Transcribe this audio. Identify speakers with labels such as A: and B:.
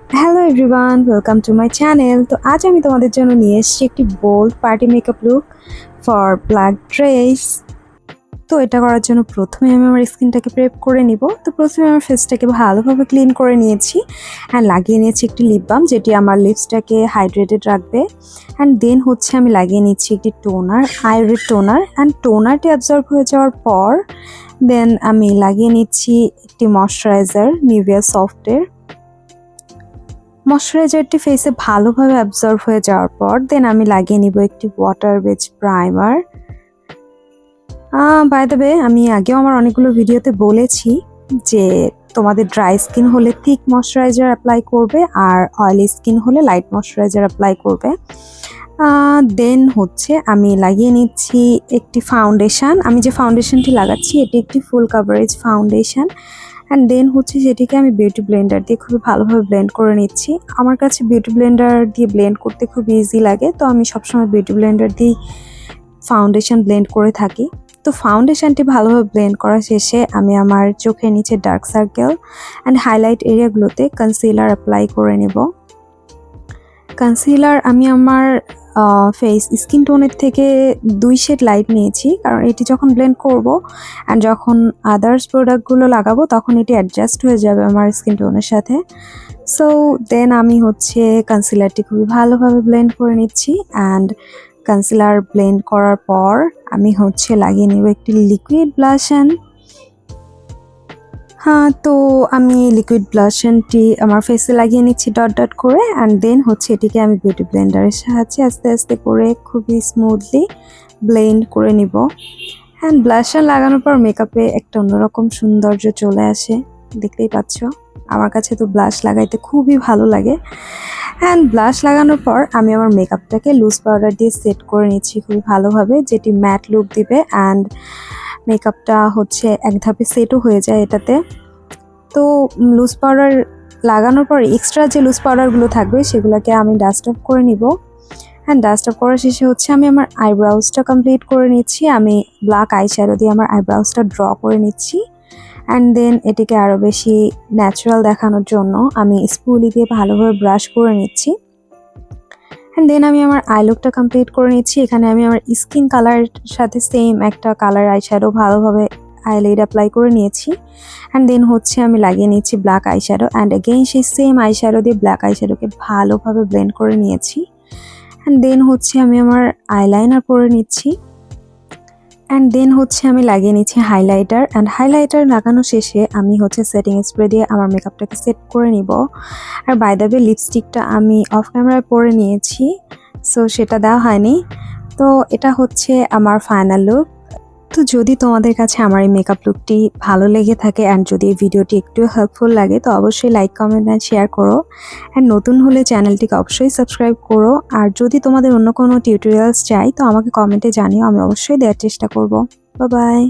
A: Hello everyone, welcome to my channel. তো আজ আমি তোমাদের জন্য নিয়ে এসেছি একটি bold party makeup look for black dress. তো এটা করার জন্য প্রথমে আমি আমার স্কিনটাকে প্রেপ করে নিব। তো প্রথমে আমার ফেসটাকে ভালোভাবে ক্লিন করে নিয়েছি অ্যান্ড লাগিয়ে নিয়েছি একটি লিপ বাম, যেটি আমার লিপসটাকে হাইড্রেটেড রাখবে। অ্যান্ড দেন হচ্ছে আমি লাগিয়ে নিচ্ছি একটি টোনার, আইরিড টোনার। অ্যান্ড টোনারটি অ্যাবজর্ব হয়ে যাওয়ার পর দেন আমি লাগিয়ে নিচ্ছি একটি ময়শ্চারাইজার নিভিয়া সফটের। ময়শ্চারাইজারটি ফেসে ভালোভাবে অ্যাবজর্ব হয়ে যাওয়ার পর দেন আমি লাগিয়ে নিব একটি water base primer. By the way, আমি আগেও আমার অনেকগুলো ভিডিওতে বলেছি যে তোমাদের ড্রাই স্কিন হলে থিক ময়শ্চারাইজার অ্যাপ্লাই করবে আর অয়েলি স্কিন হলে লাইট ময়শ্চারাইজার অ্যাপ্লাই করবে। দেন হচ্ছে আমি লাগিয়ে নিচ্ছি একটি ফাউন্ডেশন। আমি যে ফাউন্ডেশনটি লাগাচ্ছি এটি একটি full coverage foundation. And then হচ্ছে সেটিকে আমি বিউটি ব্লেন্ডার দিয়ে খুবই ভালোভাবে ব্লেন্ড করে নিচ্ছি। আমার কাছে বিউটি ব্লেন্ডার দিয়ে ব্লেন্ড করতে খুব ইজি লাগে, তো আমি সবসময় বিউটি ব্লেন্ডার দিয়ে ফাউন্ডেশন ব্লেন্ড করে থাকি। তো ফাউন্ডেশনটি ভালোভাবে ব্লেন্ড করা শেষে আমি আমার চোখের নিচে ডার্ক সার্কেল অ্যান্ড হাইলাইট এরিয়াগুলোতে কনসিলার অ্যাপ্লাই করে নেব। কনসিলার আমি আমার ফেস স্কিন টোনের থেকে 2 শেড লাইট নিয়েছি, কারণ এটি যখন ব্লেন্ড করব অ্যান্ড যখন আদার্স প্রোডাক্টগুলো লাগাবো তখন এটি অ্যাডজাস্ট হয়ে যাবে আমার স্কিন টোনের সাথে। সো দেন আমি হচ্ছে কনসিলারটি খুবই ভালোভাবে ব্লেন্ড করে নিচ্ছি। অ্যান্ড কনসিলার ব্লেন্ড করার পর আমি হচ্ছে লাগিয়ে নেব একটি লিকুইড ব্লাশন। তো আমি লিকুইড ব্লাশনটি আমার ফেসে লাগিয়ে নিচ্ছি ডট ডট করে। অ্যান্ড দেন হচ্ছে এটিকে আমি বিউটি ব্লেন্ডারের সাহায্যে আস্তে আস্তে করে খুবই স্মুথলি ব্লেন্ড করে নিব। অ্যান্ড ব্লাশন লাগানোর পর মেকআপে একটা অন্যরকম সৌন্দর্য চলে আসে, দেখতেই পাচ্ছ। আমার কাছে তো ব্লাশ লাগাইতে খুবই ভালো লাগে। অ্যান্ড ব্লাশ লাগানোর পর আমি আমার মেকআপটাকে লুজ পাউডার দিয়ে সেট করে নিচ্ছি খুবই ভালোভাবে, যেটি ম্যাট লুক দিবে। অ্যান্ড মেকআপটা হচ্ছে এক ধাপে সেটও হয়ে যায় এটাতে। তো লুজ পাউডার লাগানোর পর এক্সট্রা যে লুজ পাউডারগুলো থাকবে সেগুলোকে আমি ডাস্ট অফ করে নিব। অ্যান্ড ডাস্ট অফ করার শেষে হচ্ছে আমি আমার আইব্রাউজটা কমপ্লিট করে নিচ্ছি। আমি ব্ল্যাক আই শ্যাডো দিয়ে আমার আইব্রাউজটা ড্র করে নিচ্ছি। অ্যান্ড দেন এটিকে আরও বেশি ন্যাচারাল দেখানোর জন্য আমি স্পুলি দিয়ে ভালোভাবে ব্রাশ করে নিচ্ছি। অ্যান্ড দেন আমি আমার আই লুকটা কমপ্লিট করে নিচ্ছি। এখানে আমি আমার স্কিন কালারের সাথে সেম একটা কালার আই শ্যাডো ভালোভাবে আইলাইট অ্যাপ্লাই করে নিয়েছি। অ্যান্ড দেন হচ্ছে আমি লাগিয়ে নিচ্ছি black eye shadow. And again সেই সেম আই শ্যাডো দিয়ে ব্ল্যাক আই শ্যাডোকে ভালোভাবে ব্লেন্ড করে নিয়েছি। অ্যান্ড দেন হচ্ছে আমি আমার আইলাইনার পরে নিচ্ছি। অ্যান্ড দেন হচ্ছে আমি লাগিয়ে নিচ্ছি হাইলাইটার। অ্যান্ড হাইলাইটার লাগানো শেষে আমি হচ্ছে সেটিং স্প্রে দিয়ে আমার মেকআপটাকে সেট করে নিব। আর বাই দ্য ওয়ে, লিপস্টিকটা আমি অফ ক্যামেরায় পরে নিয়েছি, সো সেটা দেওয়া হয়নি। তো এটা হচ্ছে আমার ফাইনাল লুক। তো যদি তোমাদের কাছে আমার এই মেকআপ লুকটি ভালো লেগে থাকে অ্যান্ড যদি এই ভিডিওটি একটু হেল্পফুল লাগে তো অবশ্যই লাইক, কমেন্ট অ্যান্ড শেয়ার করো। অ্যান্ড নতুন হলে চ্যানেলটিকে অবশ্যই সাবস্ক্রাইব করো। আর যদি তোমাদের অন্য কোনো টিউটোরিয়ালস চাই তো আমাকে কমেন্টে জানিও, আমি অবশ্যই দেওয়ার চেষ্টা করব। Bye bye.